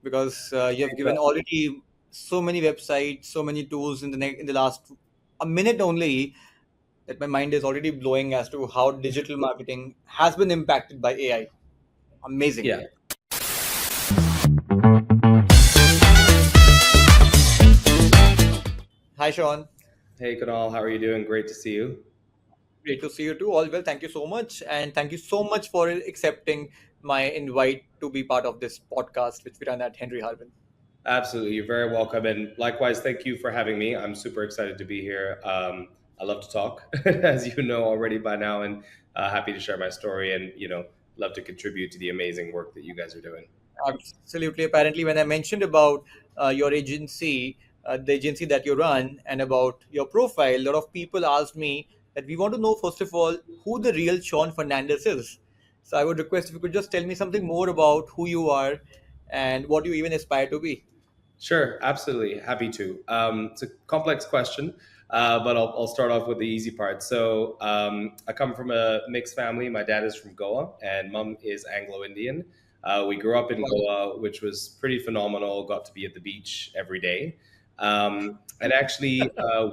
because you have Thanks, given already so many websites, so many tools in the last a minute only, that my mind is already blowing as to how digital marketing has been impacted by AI. Amazing. Yeah. Hi, Sean. Hey, Kunal. How are you doing? Great to see you. Great to see you too. All well. Thank you so much. And thank you so much for accepting my invite to be part of this podcast, which we run at Henry Harvin. Absolutely. You're very welcome. And likewise, thank you for having me. I'm super excited to be here. I love to talk, as you know already by now, and happy to share my story and, love to contribute to the amazing work that you guys are doing. Absolutely. Apparently, when I mentioned about your agency, the agency that you run, and about your profile, a lot of people asked me that we want to know, first of all, who the real Sean Fernandez is. So I would request if you could just tell me something more about who you are and what you even aspire to be. Sure, absolutely. Happy to. It's a complex question, but I'll start off with the easy part. So, I come from a mixed family. My dad is from Goa, and mom is Anglo Indian. We grew up in Wow. Goa, which was pretty phenomenal. Got to be at the beach every day. And actually,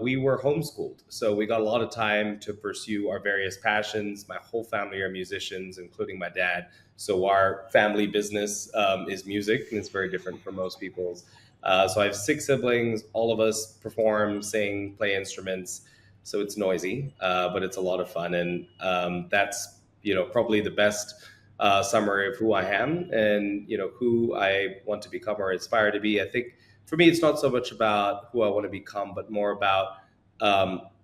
we were homeschooled. So, we got a lot of time to pursue our various passions. My whole family are musicians, including my dad. So, our family business is music, and it's very different from most people's. So I have six siblings. All of us perform, sing, play instruments. So it's noisy, but it's a lot of fun, and that's probably the best summary of who I am and who I want to become or aspire to be. I think for me, it's not so much about who I want to become, but more about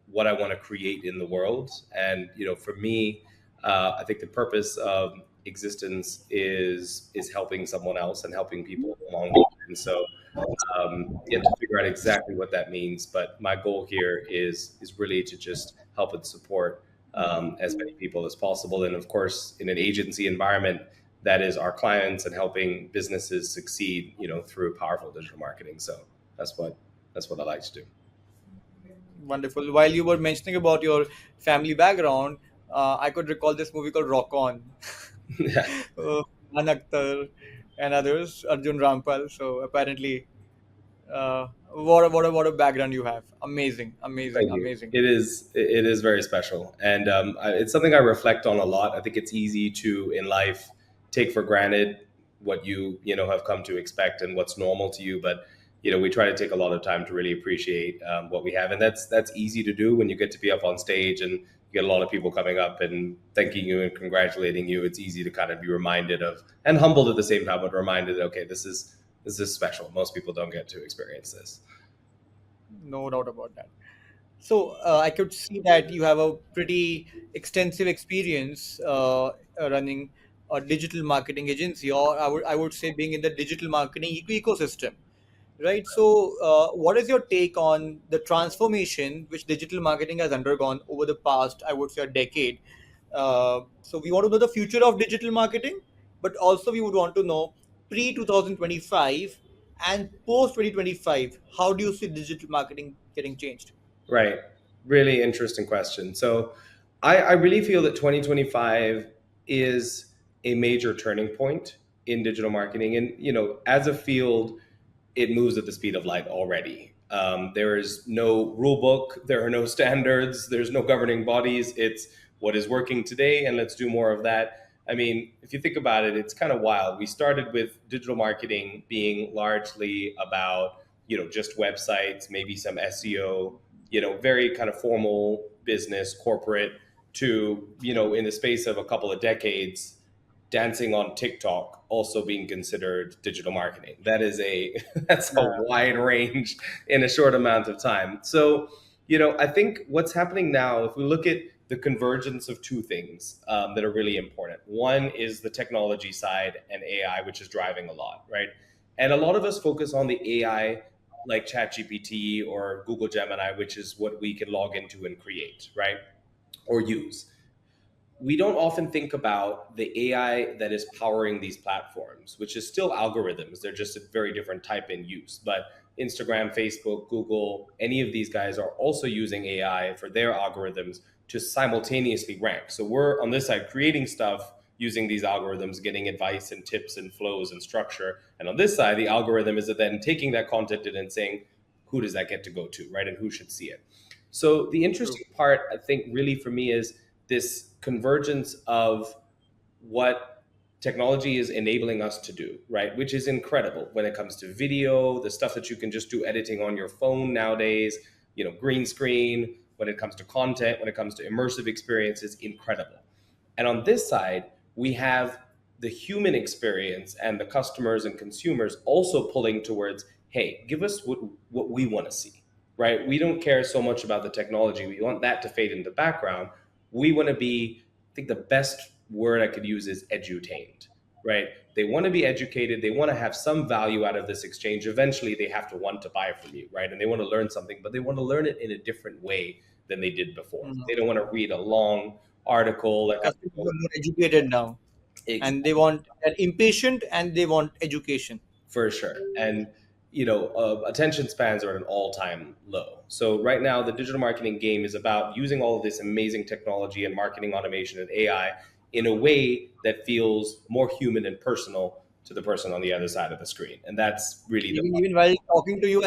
what I want to create in the world. And for me, I think the purpose of existence is helping someone else and helping people along the way. And so yet to figure out exactly what that means. But my goal here is really to just help and support as many people as possible. And of course, in an agency environment, that is our clients and helping businesses succeed, through powerful digital marketing. So that's what that's what I like to do. Wonderful. While you were mentioning about your family background, I could recall this movie called Rock On. Yeah, Man Akhtar and others, Arjun Rampal. So apparently, what a background you have. Amazing, amazing, thank you. amazing. It is very special, and it's something I reflect on a lot. I think it's easy to in life take for granted what you have come to expect and what's normal to you, but we try to take a lot of time to really appreciate what we have, and that's easy to do when you get to be up on stage and you get a lot of people coming up and thanking you and congratulating you. It's easy to kind of be reminded of and humbled at the same time, but reminded, okay, this is special. Most people don't get to experience this. No doubt about that. So I could see that you have a pretty extensive experience running a digital marketing agency, or I would say being in the digital marketing ecosystem, right? So what is your take on the transformation which digital marketing has undergone over the past, I would say, a decade? So we want to know the future of digital marketing, but also we would want to know pre 2025 and post 2025. How do you see digital marketing getting changed? Right. Really interesting question. So I really feel that 2025 is a major turning point in digital marketing. And, as a field, it moves at the speed of light already. There is no rule book, there are no standards, there's no governing bodies. It's what is working today, and let's do more of that. I mean, if you think about it, it's kind of wild. We started with digital marketing being largely about, just websites, maybe some SEO, very kind of formal business, corporate, to, in the space of a couple of decades, dancing on TikTok also being considered digital marketing. That is a that's a Yeah. wide range in a short amount of time. So, I think what's happening now, if we look at the convergence of two things that are really important. One is the technology side and AI, which is driving a lot, right? And a lot of us focus on the AI like ChatGPT or Google Gemini, which is what we can log into and create, right? Or use. We don't often think about the AI that is powering these platforms, which is still algorithms. They're just a very different type in use. But Instagram, Facebook, Google, any of these guys are also using AI for their algorithms to simultaneously rank. So we're on this side creating stuff, using these algorithms, getting advice and tips and flows and structure. And on this side, the algorithm is then taking that content and then saying, who does that get to go to, right? And who should see it? So the True. interesting part, I think, really for me is this convergence of what technology is enabling us to do, right? Which is incredible when it comes to video, the stuff that you can just do editing on your phone nowadays, green screen, when it comes to content, when it comes to immersive experiences, incredible. And on this side, we have the human experience and the customers and consumers also pulling towards, hey, give us what we want to see, right? We don't care so much about the technology. We want that to fade in the background. We want to be, I think the best word I could use is edutained, right? They want to be educated. They want to have some value out of this exchange. Eventually, they have to want to buy from you, right? And they want to learn something, but they want to learn it in a different way than they did before. Mhm. They don't want to read a long article The that has to customers go. are more educated now, and they're impatient and they want education. For sure. And attention spans are at an all-time low. So right now, the digital marketing game is about using all of this amazing technology and marketing automation and AI in a way that feels more human and personal to the person on the other side of the screen. And that's really the fun. Even while talking to you,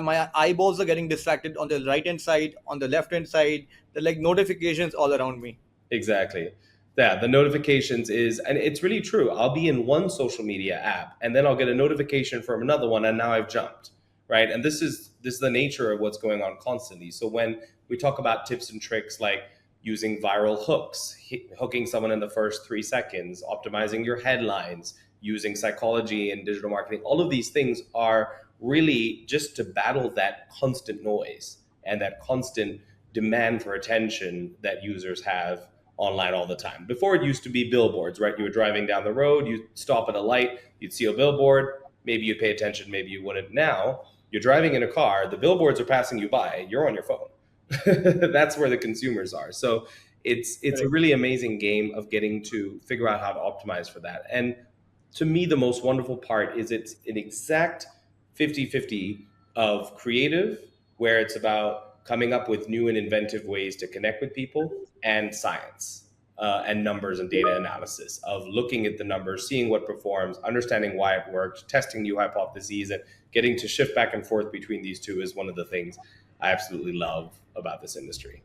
my eyeballs are getting distracted on the right hand side, on the left hand side. They're like notifications all around me. Exactly. Yeah, the notifications is, and it's really true. I'll be in one social media app, and then I'll get a notification from another one, and now I've jumped, right? And this is the nature of what's going on constantly. So when we talk about tips and tricks like using viral hooks, hooking someone in the first 3 seconds, optimizing your headlines, using psychology and digital marketing, all of these things are really just to battle that constant noise and that constant demand for attention that users have online all the time. Before it used to be billboards, right? You were driving down the road, you stop at a light, you'd see a billboard, maybe you'd pay attention, maybe you wouldn't. Now, you're driving in a car, the billboards are passing you by, you're on your phone. That's where the consumers are. So it's a Correct. really amazing game of getting to figure out how to optimize for that. And to me, the most wonderful part is it's an exact 50-50 of creative, where it's about coming up with new and inventive ways to connect with people, and science and numbers and data analysis of looking at the numbers, seeing what performs, understanding why it worked, testing new hypotheses, and getting to shift back and forth between these two is one of the things I absolutely love about this industry.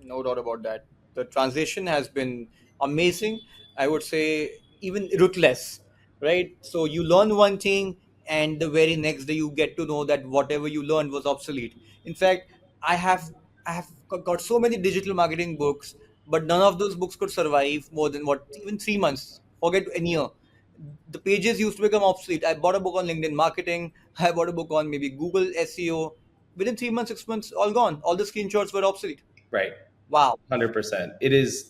No doubt about that. The transition has been amazing. I would say even ruthless, right? So you learn one thing, and the very next day you get to know that whatever you learned was obsolete. In fact, I have I have got so many digital marketing books, but none of those books could survive more than what, even 3 months. Forget a year. The pages used to become obsolete. I bought a book on LinkedIn marketing. I bought a book on maybe Google SEO. Within 3 months, 6 months, all gone. All the screenshots were obsolete. Right. Wow. 100%.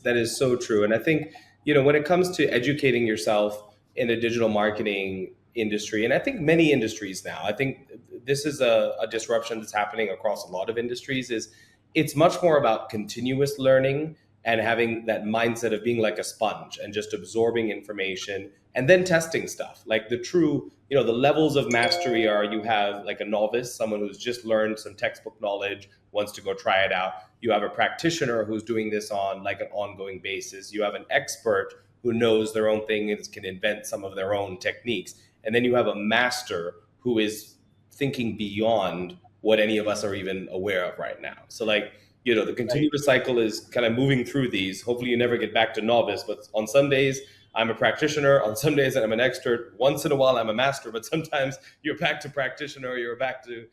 That is so true. And I think, when it comes to educating yourself in the digital marketing industry, and I think many industries now, I think this is a disruption that's happening across a lot of industries, is it's much more about continuous learning and having that mindset of being like a sponge and just absorbing information and then testing stuff. Like the true, the levels of mastery are, you have like a novice, someone who's just learned some textbook knowledge, wants to go try it out. You have a practitioner who's doing this on like an ongoing basis. You have an expert who knows their own thing and can invent some of their own techniques. And then you have a master who is thinking beyond what any of us are even aware of right now. So like, the Right. continuous cycle is kind of moving through these. Hopefully you never get back to novice, but on some days I'm a practitioner, on some days I'm an expert, once in a while I'm a master, but sometimes you're back to practitioner, you're back to,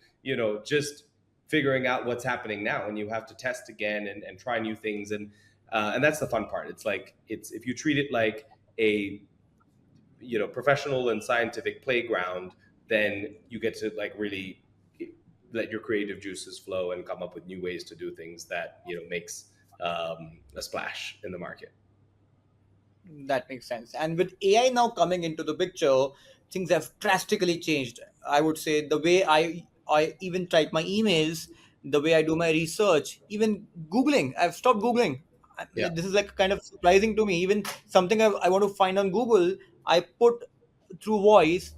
just figuring out what's happening now, and you have to test again and try new things. And that's the fun part. It's like, it's, if you treat it like a, professional and scientific playground, then you get to like really let your creative juices flow and come up with new ways to do things that makes a splash in the market. That makes sense. And with AI now coming into the picture, things have drastically changed. I would say the way I even type my emails, the way I do my research, even Googling. I've stopped Googling. Yeah, This is like kind of surprising to me. Even something I want to find on Google, I put through voice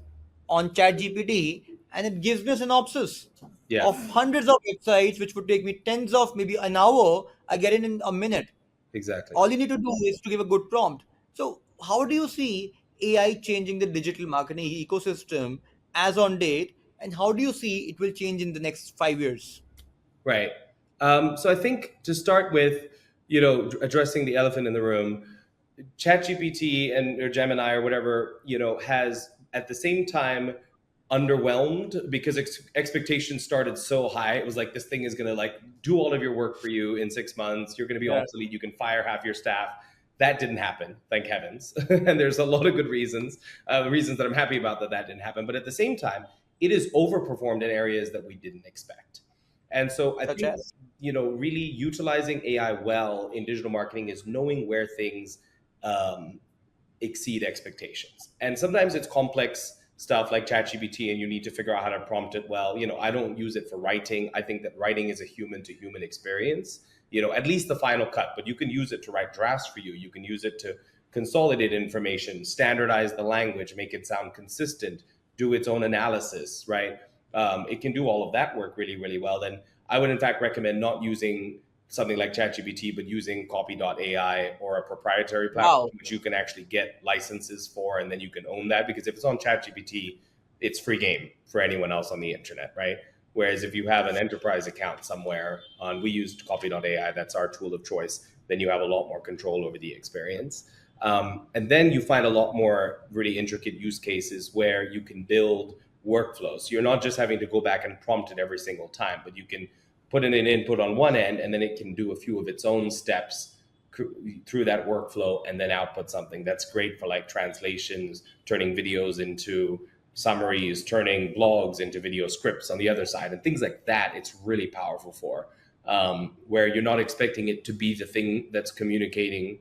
on ChatGPT, and it gives me a synopsis yeah, of hundreds of websites, which would take me tens of maybe an hour. I get it in a minute. Exactly. All you need to do is to give a good prompt. So, how do you see AI changing the digital marketing ecosystem as on date, and how do you see it will change in the next 5 years? Right. So I think to start with, addressing the elephant in the room, ChatGPT and or Gemini or whatever, has at the same time underwhelmed because expectations started so high. It was like this thing is going to like do all of your work for you in 6 months. You're going to be Yeah, obsolete. You can fire half your staff. That didn't happen, thank heavens. And there's a lot of good reasons that I'm happy about that didn't happen. But at the same time, it is overperformed in areas that we didn't expect. And so I such think, as really utilizing AI well in digital marketing is knowing where things um, exceed expectations. And sometimes it's complex stuff like ChatGPT, and you need to figure out how to prompt it well. I don't use it for writing. I think that writing is a human to human experience, at least the final cut, but you can use it to write drafts for you. You can use it to consolidate information, standardize the language, make it sound consistent, do its own analysis, right? It can do all of that work really, really well. Then I would, in fact, recommend not using something like ChatGPT, but using copy.ai or a proprietary platform, wow. which you can actually get licenses for, and then you can own that. Because if it's on ChatGPT, it's free game for anyone else on the internet, right? Whereas if you have an enterprise account somewhere on, we use copy.ai, that's our tool of choice, then you have a lot more control over the experience. And then you find a lot more really intricate use cases where you can build workflows. So you're not just having to go back and prompt it every single time, but you can put in an input on one end, and then it can do a few of its own steps through that workflow and then output something that's great for like translations, turning videos into summaries, turning blogs into video scripts on the other side, and things like that. It's really powerful for where you're not expecting it to be the thing that's communicating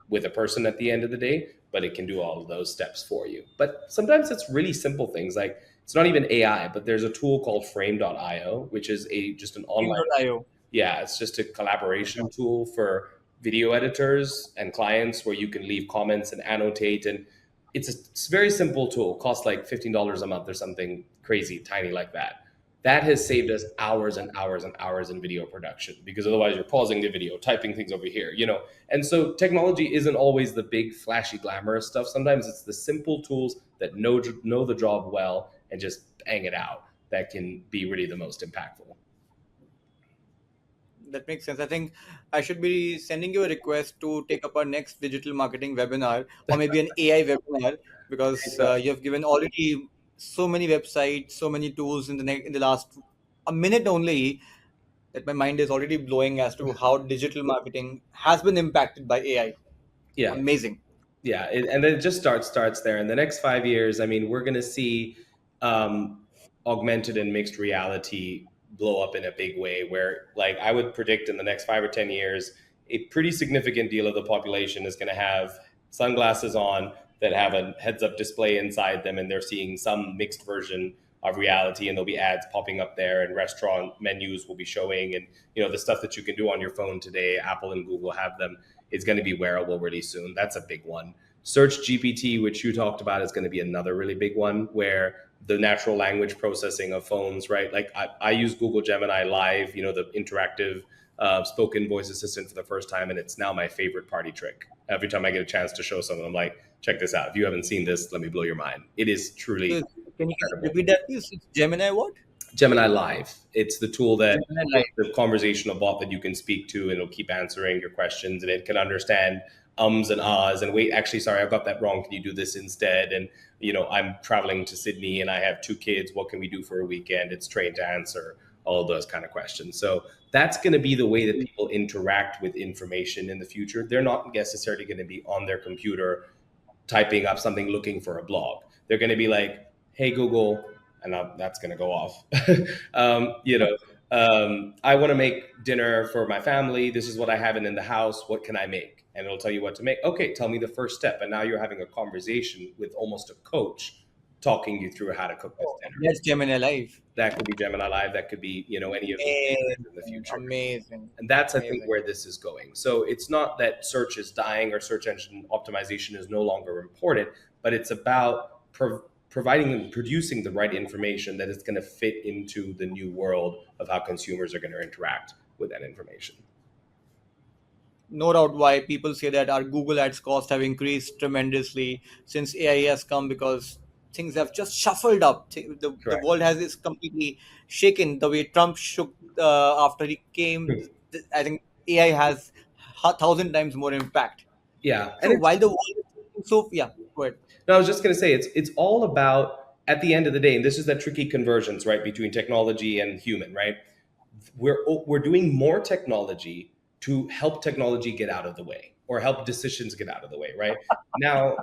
with a person at the end of the day, but it can do all of those steps for you. But sometimes it's really simple things like it's not even AI, but there's a tool called frame.io, which is a just an online, Team.io. yeah, it's just a collaboration tool for video editors and clients where you can leave comments and annotate. And it's a very simple tool, costs like $15 a month or something crazy tiny like that. That has saved us hours and hours and hours in video production, because otherwise you're pausing the video, typing things over here. And so technology isn't always the big flashy glamorous stuff. Sometimes it's the simple tools that know the job well and just bang it out that can be really the most impactful. That makes sense. I think I should be sending you a request to take up our next digital marketing webinar, or maybe an AI webinar, because you have given already so many websites, so many tools in the last a minute only, that my mind is already blowing as to how digital marketing has been impacted by AI. Yeah. Amazing. Yeah, and then it just starts there. In the next 5 years, I mean, we're going to see um, augmented and mixed reality blow up in a big way. Where, like, I would predict in the next 5 or 10 years, a pretty significant deal of the population is going to have sunglasses on that have a heads-up display inside them, and they're seeing some mixed version of reality, and there'll be ads popping up there, and restaurant menus will be showing, and the stuff that you can do on your phone today, Apple and Google have them, is going to be wearable really soon. That's a big one. Search GPT, which you talked about, is going to be another really big one, where the natural language processing of phones, right? Like I use Google Gemini Live, the interactive spoken voice assistant for the first time, and it's now my favorite party trick. Every time I get a chance to show someone, I'm like, check this out. If you haven't seen this, let me blow your mind. It is truly So can you incredible. repeat that, please? It's Gemini what? Gemini Live. It's the tool that Gemini it's Live. the conversational bot that you can speak to, and it'll keep answering your questions, and it can understand ums and ahs and wait, actually, sorry, I got that wrong. Can you do this instead? And I'm traveling to Sydney and I have 2 kids. What can we do for a weekend? It's trained to answer all of those kind of questions. So that's going to be the way that people interact with information in the future. They're not necessarily going to be on their computer typing up something looking for a blog. They're going to be like, hey, Google, and that's going to go off. I want to make dinner for my family. This is what I have in the house. What can I make? And it'll tell you what to make. Okay, tell me the first step. And now you're having a conversation with almost a coach talking you through how to cook this Oh, dinner. that's Gemini Live. That could be Gemini Live. That could be, any of these in the Amazing, future. amazing, And that's, I think, amazing. where this is going. So it's not that search is dying or search engine optimization is no longer important, but it's about providing and producing the right information that is going to fit into the new world of how consumers are going to interact with that information. no doubt why people say that our Google Ads costs have increased tremendously since AI has come, because things have just shuffled up. The Correct. world has is completely shaken the way Trump shook after he came. I think AI has a thousand times more impact. Yeah, So and it's while the world is changing, so yeah, go ahead. no, I was just going to say it's all about at the end of the day, and this is that tricky convergence, right, between technology and human, right? We're doing more technology to help technology get out of the way or help decisions get out of the way, right? Now,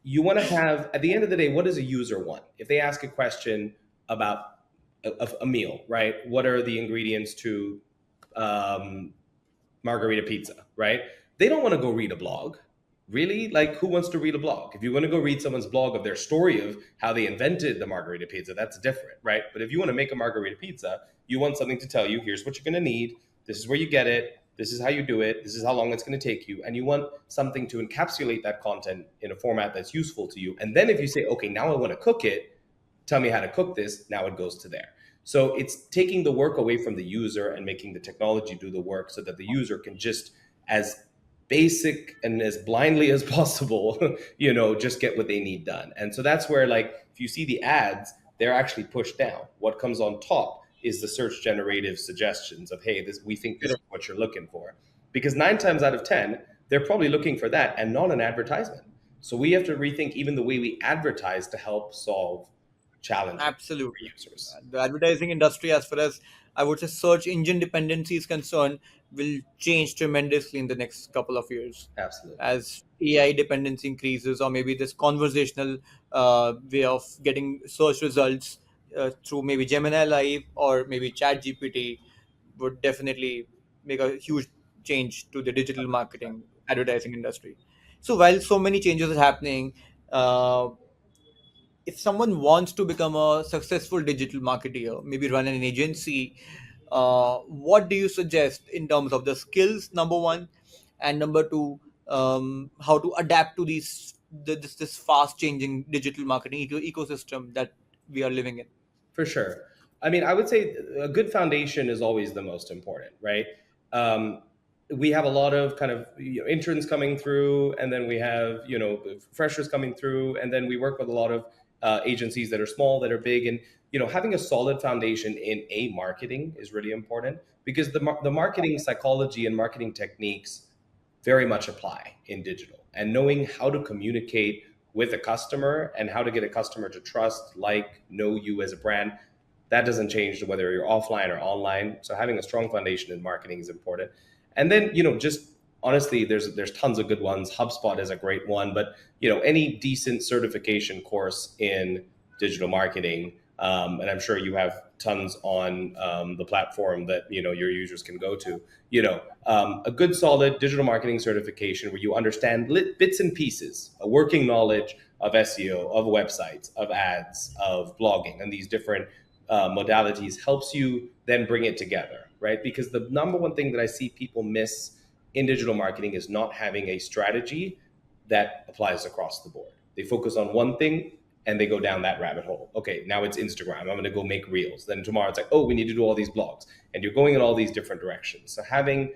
you want to have at the end of the day, what does a user want? If they ask a question about a meal, right? What are the ingredients to um, margarita pizza, right? They don't want to go read a blog. Really? Like, who wants to read a blog? If you want to go read someone's blog of their story of how they invented the margarita pizza, that's different, right? But if you want to make a margarita pizza, you want something to tell you, here's what you're going to need, this is where you get it, this is how you do it, this is how long it's going to take you. And you want something to encapsulate that content in a format that's useful to you. And then if you say, okay, now I want to cook it, tell me how to cook this, now it goes to there. So it's taking the work away from the user and making the technology do the work so that the user can just, as basic and as blindly as possible, just get what they need done. And so that's where, like, if you see the ads, they're actually pushed down. What comes on top is the search generative suggestions of, hey, this, we think this is Correct. what you're looking for. Because 9 times out of 10, they're probably looking for that and not an advertisement. So we have to rethink even the way we advertise to help solve challenges for Absolutely. users. The advertising industry, as far as I would say search engine dependency is concerned, will change tremendously in the next couple of years Absolutely. as AI dependency increases, or maybe this conversational way of getting search results through maybe Gemini Live or maybe ChatGPT would definitely make a huge change to the digital marketing advertising industry. So while so many changes are happening, uh, if someone wants to become a successful digital marketer, maybe run an agency, what do you suggest in terms of the skills, number one, and number two, how to adapt to this fast changing digital marketing ecosystem that we are living in? For sure. I mean, I would say a good foundation is always the most important, right? Um, we have a lot of kind of interns coming through, and then we have freshers coming through, and then we work with a lot of agencies that are small, that are big, and having a solid foundation in marketing is really important because the marketing psychology and marketing techniques very much apply in digital. And knowing how to communicate with a customer and how to get a customer to trust, like, know you as a brand, that doesn't change whether you're offline or online. So having a strong foundation in marketing is important. And then, just honestly, there's tons of good ones. HubSpot is a great one, but any decent certification course in digital marketing, and I'm sure you have tons on the platform that your users can go to. A good solid digital marketing certification where you understand bits and pieces, a working knowledge of SEO, of websites, of ads, of blogging, and these different modalities helps you then bring it together, right? Because the number one thing that I see people miss in digital marketing is not having a strategy that applies across the board. They focus on one thing and they go down that rabbit hole. Okay, now it's Instagram. I'm going to go make reels. Then tomorrow it's like, oh, we need to do all these blogs. And you're going in all these different directions. So having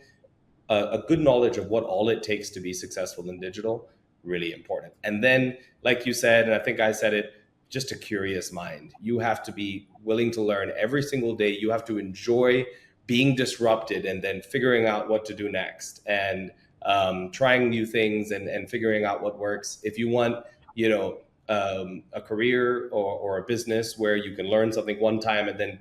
a good knowledge of what all it takes to be successful in digital, really important. And then, like you said, and I think I said it, just a curious mind. You have to be willing to learn every single day. You have to enjoy being disrupted and then figuring out what to do next and trying new things and figuring out what works. If you want, a career or a business where you can learn something one time and then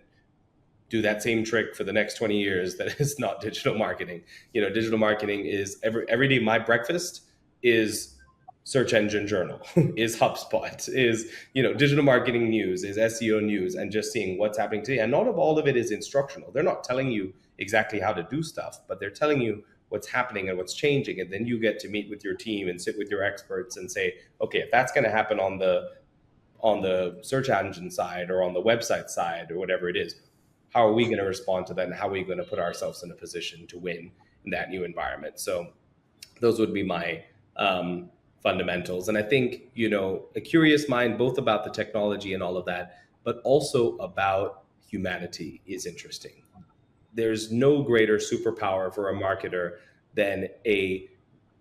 do that same trick for the next 20 years, that is not digital marketing. Digital marketing is every day. My breakfast is search engine journal, is HubSpot, is digital marketing news, is SEO news, and just seeing what's happening today. And not of all of it is instructional. They're not telling you exactly how to do stuff, but they're telling you what's happening and what's changing. And then you get to meet with your team and sit with your experts and say, okay, if that's going to happen on the search engine side or on the website side or whatever it is, how are we going to respond to that, and how are we going to put ourselves in a position to win in that new environment? So those would be my fundamentals. And I think a curious mind, both about the technology and all of that, but also about humanity, is interesting. There's no greater superpower for a marketer than a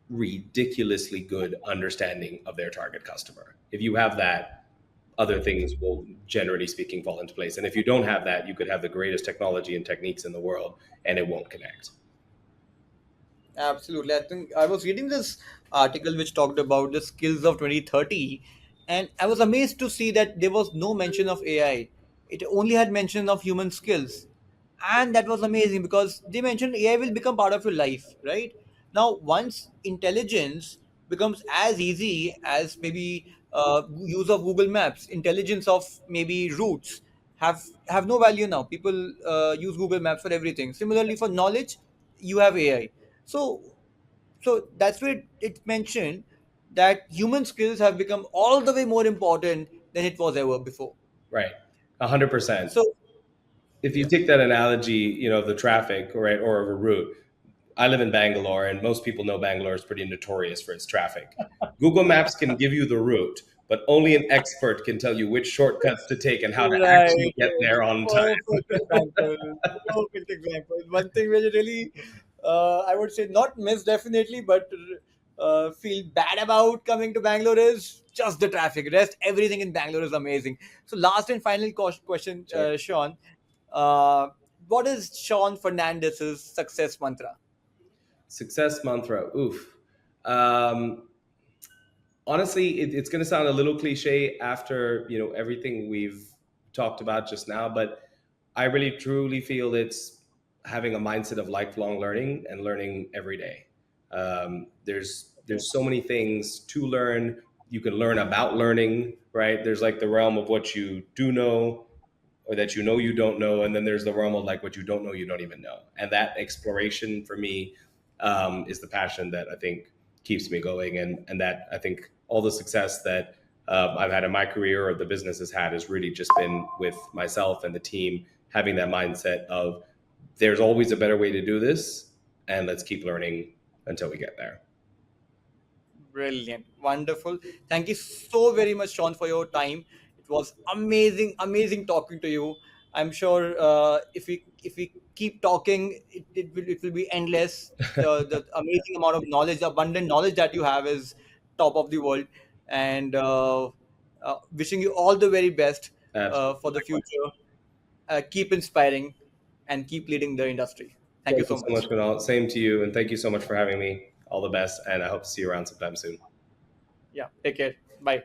ridiculously good understanding of their target customer. If you have that, other things will, generally speaking, fall into place. And if you don't have that, you could have the greatest technology and techniques in the world and it won't connect. Absolutely. I think I was reading this article which talked about the skills of 2030, and I was amazed to see that there was no mention of AI. It only had mention of human skills. And that was amazing because they mentioned AI will become part of your life, right? Now, once intelligence becomes as easy as maybe use of Google Maps, intelligence of maybe routes have no value now. People use Google Maps for everything. Similarly, for knowledge, you have AI. So that's where it mentioned that human skills have become all the way more important than it was ever before. Right. 100%. So If you yeah. take that analogy, of the traffic, right, or of a route, I live in Bangalore, and most people know Bangalore is pretty notorious for its traffic. Google Maps can give you the route, but only an expert can tell you which shortcuts to take and how to actually Right. get there on time. Perfect example. Perfect example. One thing which really, I would say, not miss definitely, but feel bad about coming to Bangalore is just the traffic. Rest, everything in Bangalore is amazing. So, last and final question, Sure. Sean. Uh, what is Sean Fernandez's success mantra? Success mantra. Oof. Um, Honestly, it's going to sound a little cliche after everything we've talked about just now, but I really truly feel it's having a mindset of lifelong learning and learning every day. Okay. There's so many things to learn. You can learn about learning, right? There's like the realm of what you do know, or that you don't know, and then there's the realm of like what you don't know you don't even know. And that exploration for me is the passion that I think keeps me going, and that I think all the success that I've had in my career or the business has had has really just been with myself and the team having that mindset of there's always a better way to do this, and let's keep learning until we get there. Brilliant. Wonderful. Thank you so very much, Sean, for your time. It was amazing, amazing talking to you. I'm sure if we keep talking, it will be endless. The amazing amount of knowledge, the abundant knowledge that you have is top of the world. And wishing you all the very best Absolutely. for the future. Keep inspiring and keep leading the industry. Thank you Thank you so so much, much. Kunal. Same to you, and thank you so much for having me. All the best, and I hope to see you around sometime soon. Yeah. Take care. Bye.